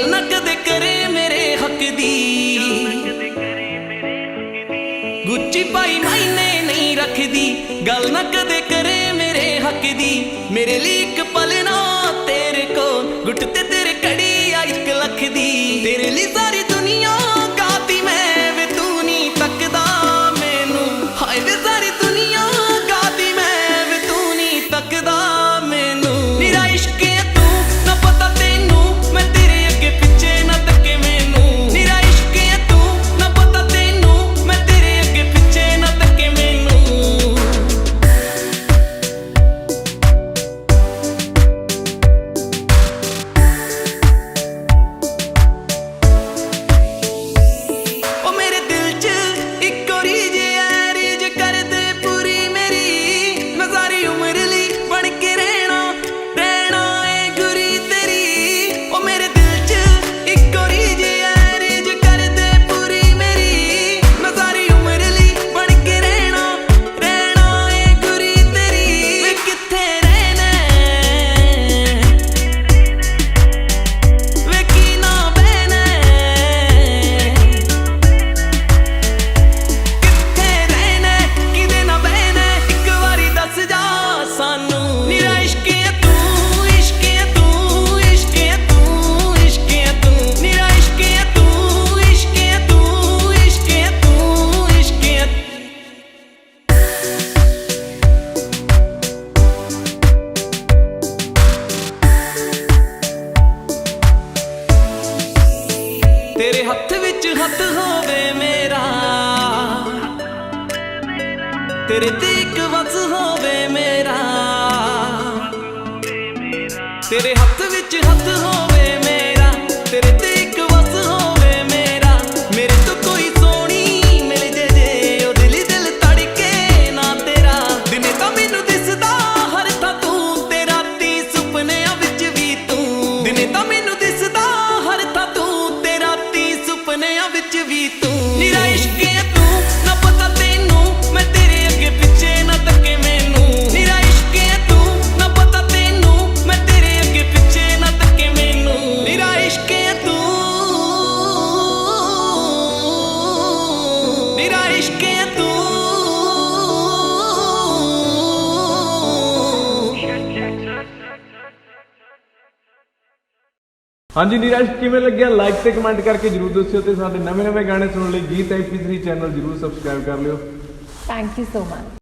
गल ना कदे करे मेरे हक दी। गुच्ची पाई मायने नहीं रखदी, गल ना कदे करे मेरे हक दी। मेरे लिए एक पल ना तेरे को गुट ते तेरे कड़ी आ 1 लख दी। तेरे लिए सारी दुनिया गाती मैं वे तू नहीं तकदा मैनू। हाय वे सारी दुनिया गाती मैं वे तू नहीं तकदा मैनू। मेरा इश्क है तू ना पता तेनू, मैं तेरे अगे पिछे ना तके मैनू। मेरा इश्क है तू ना पता तेनू, मैं तेरे अगे पिछे ना तके मैनू। ओ मेरे दिल च इक और रीज है, रीज कर दे पूरी मेरी। मैं सारी उम्र ली बन के रहना ए गुरी तेरी। ओ मेरे दिल च इक और रीज है, रीज कर दे पूरी मेरी। मैं सारी उम्र ली बन के रहना ए गुरी तेरी। वे कित्थे रहना वे की ना बहना, कित्थे रहना किदे ना बहना, एक वारी दस जा सानू। मेरा इश्क है तू, इश्क है तू, इश्क है तू, इश्क है तू। मेरा इश्क है तू, इश्क है तू, इश्क है तू, इश्क है तेरे हत्थ विच हत्थ होवे मेरा, तेरे ते इक वस होवे मेरा। तेरे हत्थ विच हत्थ होवे मेरा, तेरे ते इक वस होवे मेरा। मेरे तो कोई सोनी मिल जे ओ दिल ही दिल तड़के ना तेरा। दिने तां मैनू दिसदा हर थां तू, ते राती सुपनियां विच भी तू। दिने तां मैनू दिसदा हर थां तू, ते राती सुपनियां विच भी तू। मेरा इश्क है तू ना पता तेनू, मैं तेरे अगे पिछे ना तके मैनू। मेरा इश्क है तू ना पता तेनू, मैं तेरे अगे पिछे ना तके मैनू। मेरा इश्क है तू, मेरा इश्क है तू। हाँ जी नीरज किवें लग्या लाइक ते कमेंट करके जरूर दस्सिओ ते साडे नਵੇਂ गाने सुनने लई गीत MP3 चैनल जरूर सबसक्राइब कर लिओ। Thank you so much.